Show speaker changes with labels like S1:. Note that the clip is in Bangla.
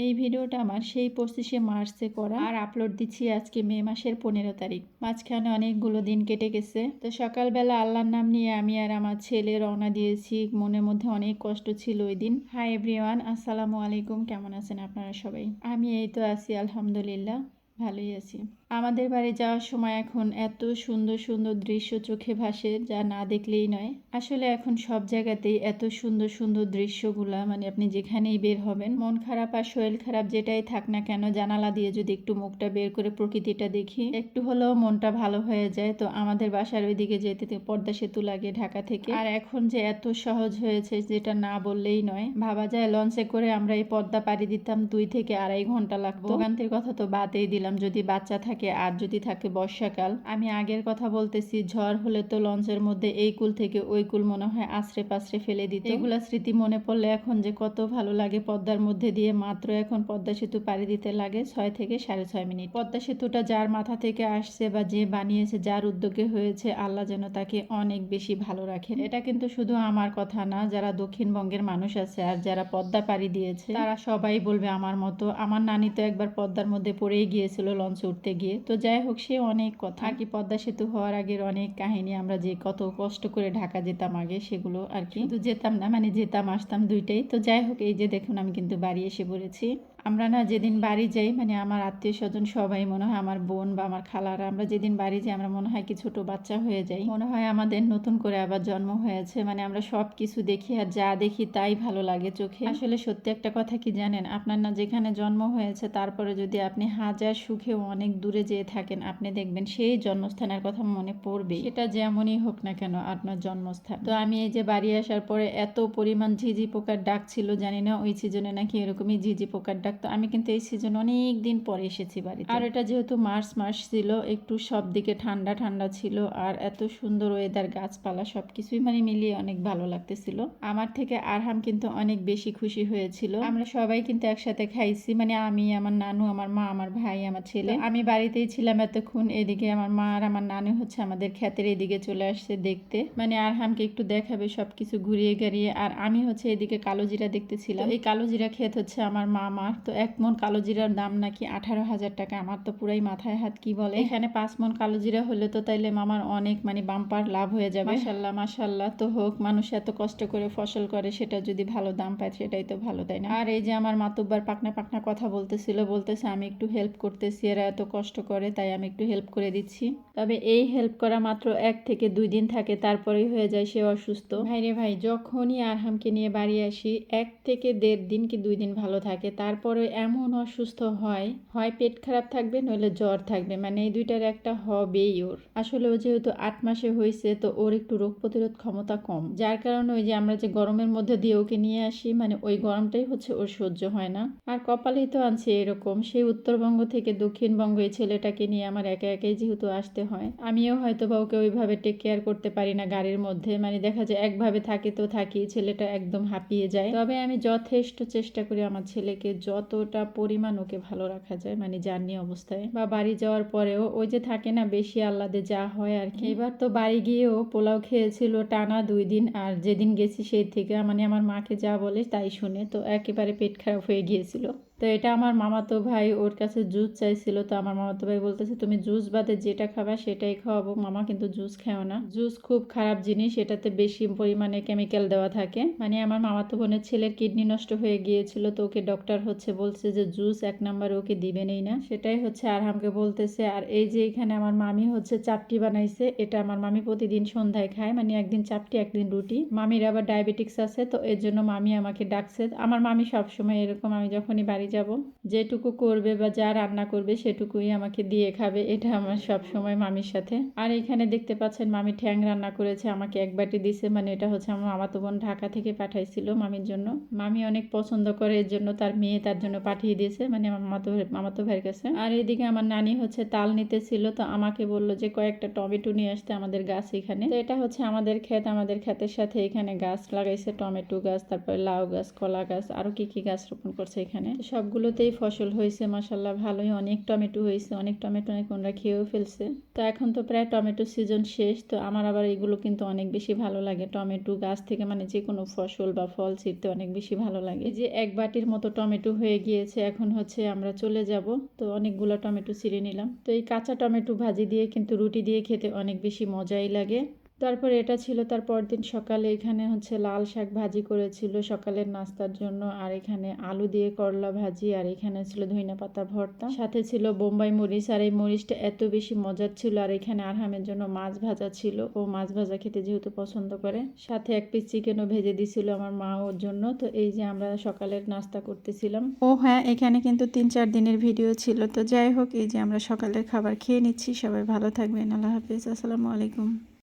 S1: এই ভিডিওটা আমার সেই 25শে মার্চে করা আর আপলোড দিচ্ছি আজকে মে মাসের 15 তারিখ। মাঝখানে অনেকগুলো দিন কেটে গেছে। তো সকালবেলা আল্লাহর নাম নিয়ে আমি আর আমার ছেলে রওনা দিয়েছি। মনের মধ্যে অনেক কষ্ট ছিল ওই দিন। হাই এভরিওয়ান, আসসালামু আলাইকুম। কেমন আছেন আপনারা সবাই? আমি এই তো আছি, আলহামদুলিল্লাহ ভালোই আছি। আমাদের বাড়ি যাওয়ার সময় এখন এত সুন্দর সুন্দর দৃশ্য চোখে ভাসে, যা না দেখলেই নয়। আসলে এখন সব জায়গাতেই এত সুন্দর সুন্দর দৃশ্যগুলা, মানে আপনি যেখানেই বের হবেন, মন খারাপ আর শরীর খারাপ যেটাই থাক না কেন, জানালা দিয়ে যদি একটু মুখটা বের করে প্রকৃতিটা দেখি, একটু হলেও মনটা ভালো হয়ে যায়। তো আমাদের বাসার ওইদিকে যেতে পদ্মা সেতু লাগে ঢাকা থেকে, আর এখন যে এত সহজ হয়েছে যেটা না বললেই নয়। ভাবা যায় লঞ্চে করে আমরা এই পদ্মা পাড়ি দিতাম 2 থেকে 2.5 ঘন্টা লাগতো। ভোগান্তির কথা তো বাদই দিলাম, যদি বাচ্চা থাকে আর যদি থাকে বর্ষাকাল। আমি আগের কথা বলতেছি, ঝড় হলে তো লঞ্চের মধ্যে এই কুল থেকে ওই কুল মনে হয় আছড়ে পাছড়ে ফেলে দিত। এগুলা স্মৃতি মনে পড়লে এখন যে কত ভালো লাগে। পদ্মার মধ্যে দিয়ে মাত্র এখন পদ্মা সেতু পাড়ি দিতে লাগে 6 থেকে 6.5 মিনিট। পদ্মা সেতুটা যার মাথা থেকে আসছে বা যে বানিয়েছে, যার উদ্যোগে হয়েছে, আল্লাহ যেন তাকে অনেক বেশি ভালো রাখেন। এটা কিন্তু শুধু আমার কথা না, যারা দক্ষিণবঙ্গের মানুষ আছে আর যারা পদ্মা পাড়ি দিয়েছে তারা সবাই বলবে আমার মতো। আমার নানি তো একবার পদ্মার মধ্যে পড়েই গিয়েছিল লঞ্চে উঠতে গিয়ে। তো যাই হোক, সে অনেক কথা আর কি। পদ্মা সেতু হওয়ার আগের অনেক কাহিনী, আমরা যে কত কষ্ট করে ঢাকা যেতাম আগে, সেগুলো আর কি। শুধু যেতাম না, মানে যেতাম আসতাম দুইটাই। তো যাই হোক, এই যে দেখুন আমি কিন্তু বাড়ি এসে পড়েছি। আমরা না যেদিন বাড়ি যাই, মানে আমার আত্মীয় স্বজন সবাই, মনে হয় আমার বোন বা আমার খালারা, আমরা যেদিন বাড়ি যাই আমরা মনে হয় কি ছোট বাচ্চা হয়ে যাই। মনে হয় আমাদের নতুন করে আবার জন্ম হয়েছে। মানে আমরা সব কিছু দেখি আর যা দেখি তাই ভালো লাগে চোখে। আসলে সত্যি একটা কথা কি জানেন, আপনার না যেখানে জন্ম হয়েছে তারপরে যদি আপনি হাজার সুখে অনেক দূরে যেয়ে থাকেন, আপনি দেখবেন সেই জন্মস্থানের কথা মনে পড়বে, সেটা যেমনই হোক না কেন আপনার জন্মস্থান। তো আমি এই যে বাড়ি আসার পরে এত পরিমাণ ঝিঝি পোকার ডাক ছিল, জানি না ওই সিজনে নাকি এরকমই ঝিঝি পোকার ডাক। তো আমি কিন্তু এই সিজন অনেক দিন পরে এসেছি বাড়িতে। আর এটা যেহেতু মার্চ মাস ছিল, একটু সব দিকে ঠান্ডা ঠান্ডা ছিল আর এত সুন্দর ওয়েদার, গাছপালা সবকিছুই মানে মিলিয়ে অনেক ভালো লাগতেছিল। আমার থেকে আরহাম কিন্তু অনেক বেশি খুশি হয়েছিল। আমরা সবাই কিন্তু একসাথে খাইছি, মানে আমি, আমার নানু, আমার মা, আমার ভাই, আমার ছেলে। আমি বাড়িতেই ছিলাম এতক্ষণ। এদিকে আমার মা আর আমার নানু হচ্ছে আমাদের ক্ষেতের এদিকে চলে আসছে দেখতে, মানে আরহামকে একটু দেখাবে সবকিছু ঘুরিয়ে গাড়িয়ে। আর আমি হচ্ছে এদিকে কালো জিরা দেখতেছিলাম। এই কালো জিরা ক্ষেত হচ্ছে আমার মামার। তো 1 মন কালো জিরার দাম নাকি 18,000 টাকা। আমার তো পুরাই মাথায় হাত, কি বলে এখানে 5 মন কালো জিরা হলে তো তাইলে মামার অনেক মানে বাম্পার লাভ হয়ে যাবে। মাশাল্লাহ মাশাল্লাহ। তো হোক, মানুষ এত কষ্ট করে ফসল করে, সেটা যদি ভালো দাম পায় সেটাই তো ভালো, তাই না? আর এই যে আমার মাতুব্বার পাকনা পাকনা কথা বলতেছিল, বলতেছে আমি একটু হেল্প করতেছি, এরা এত কষ্ট করে তাই আমি একটু হেল্প করে দিচ্ছি। তবে এই হেল্প করা মাত্র 1 থেকে 2 দিন থাকে, তারপরেই হয়ে যায় সে অসুস্থ। ভাইরে ভাই, যখনই আরহামকে নিয়ে বাড়ি আসি 1 থেকে 1.5 দিন কি 2 দিন ভালো থাকে, তারপরে এমন অসুস্থ হয়, হয় পেট খারাপ থাকবে নইলে জ্বর থাকবে, মানে এই দুইটার একটা হবেই ওর। আসলে ও যেহেতু 8 মাসে হয়েছে, তো ওর একটু রোগ প্রতিরোধ ক্ষমতা কম, যার কারণে ওই যে আমরা যে গরমের মধ্যে দিয়ে ওকে নিয়ে আসি, মানে ওই গরমটাই হচ্ছে ওর সহ্য হয় না। আর কপালেই তো আনছে এরকম, সেই উত্তরবঙ্গ থেকে দক্ষিণবঙ্গ এই ছেলেটাকে নিয়ে আমার একা একাই যেহেতু আসতে হয়। আমিও হয়তো বা ওকে ওইভাবে টেক কেয়ার করতে পারি না গাড়ির মধ্যে, মানে দেখা যায় একভাবে থাকে তো থাকি, ছেলেটা একদম হাঁপিয়ে যায়। তবে আমি যথেষ্ট চেষ্টা করি আমার ছেলেকে যতটা পরিমাণ ওকে ভালো রাখা যায়, মানে জার্নি অবস্থায় বা বাড়ি যাওয়ার পরেও। ওই যে থাকে না বেশি আহ্লাদে যা হয় আর কি। এবার তো বাড়ি গিয়েও পোলাও খেয়েছিল টানা 2 দিন, আর যেদিন গেছি সেই থেকে মানে আমার মাকে যা বলে তাই শুনে, তো একেবারে পেট খারাপ হয়ে গিয়েছিল। তো এটা আমার মামাতো ভাই, ওর কাছে জুস চাইছিল। তো আমার মামাতো ভাই বলতেছে তুমি জুস বাদে যেটা খাবা সেটাই খাওয়াবো। মামা কিন্তু জুস খাও না, জুস খুব খারাপ জিনিস, এটাতে বেশি পরিমাণে কেমিক্যাল দেওয়া থাকে। মানে আমার মামাতো বোনের ছেলের কিডনি নষ্ট হয়ে গিয়েছিল, তো ওকে ডক্টর হচ্ছে বলছে যে জুস 1 নাম্বার ওকে দিবেনই না, সেটাই হচ্ছে আরহামকে বলতেছে। আর এই যে এখানে আমার মামি হচ্ছে চাপটি বানাইছে, এটা আমার মামি প্রতিদিন সন্ধ্যায় খায়, মানে একদিন চাপটি একদিন রুটি। মামির আবার ডায়াবেটিক্স আছে, তো এর জন্য মামি আমাকে ডাকছে। আমার মামি সবসময় এরকম, আমি যখনই বাড়ি যাব যেটুকু করবে বা যা রান্না করবে সেটুকুই আমাকে দিয়ে খাবে, এটা আমার সব সময় মামির সাথে। আর এখানে দেখতে পাচ্ছেন মামি ঠ্যাং রান্না করেছে, আমাকে 1 বাটি দিছে, মানে এটা হচ্ছে আমার মামাতো বোন ঢাকা থেকে পাঠাইছিল মামির জন্য। মামি অনেক পছন্দ করে, এর জন্য তার মেয়ে তার জন্য পাঠিয়ে দিয়েছে, মানে আমার মামাতো ভাইয়ের কাছে। আর এইদিকে আমার নানি হচ্ছে তাল নিতেছিল, তো আমাকে বললো যে কয়েকটা টমেটো নিয়ে আসতে, আমাদের গাছ এখানে। তো এটা হচ্ছে আমাদের ক্ষেত, আমাদের ক্ষেতের সাথে এখানে গাছ লাগাইছে, টমেটো গাছ, তারপরে লাউ গাছ, কলা গাছ, আরো কি কি গাছ রোপণ করছে এখানে। সবগুলোতেই ফসল হয়েছে মাশাল্লাহ ভালোই, অনেক টমেটো হয়েছে, অনেক টমেটো অনেক ওনারা খেয়েও ফেলছে। তো এখন তো প্রায় টমেটো সিজন শেষ, তো আমার আবার এগুলো কিন্তু অনেক বেশি ভালো লাগে, টমেটো গাছ থেকে মানে যে কোনো ফসল বা ফল ছিঁড়তে অনেক বেশি ভালো লাগে। এই যে এক বাটির মতো টমেটো হয়ে গিয়েছে, এখন হচ্ছে আমরা চলে যাব। তো অনেকগুলো টমেটো ছিঁড়ে নিলাম। তো এই কাঁচা টমেটো ভাজি দিয়ে কিন্তু রুটি দিয়ে খেতে অনেক বেশি মজাই লাগে। তারপর এটা ছিল তার পরদিন সকালে, এখানে হচ্ছে লাল শাক ভাজি করেছিল সকালের নাস্তার জন্য, আর এখানে আলু দিয়ে করলা ভাজি, আর এখানে ছিল ধইনা পাতা ভর্তা, সাথে ছিল বোম্বাই মরিচ। আর এই মরিচটা এত বেশি মজার ছিল। আর এখানে আরহামের জন্য মাছ ভাজা ছিল, ও মাছ ভাজা খেতে যেহেতু পছন্দ করে। সাথে এক পিস চিকেনও ভেজে দিছিল আমার মা ওর জন্য। তো এই যে আমরা সকালের নাস্তা করতেছিলাম। ও হ্যাঁ, এখানে কিন্তু 3-4 দিনের ভিডিও ছিল। তো যাই হোক, এই যে আমরা সকালের খাবার খেয়ে নিচ্ছি। সবাই ভালো থাকবেন, আল্লাহ হাফিজ, আসসালামু আলাইকুম।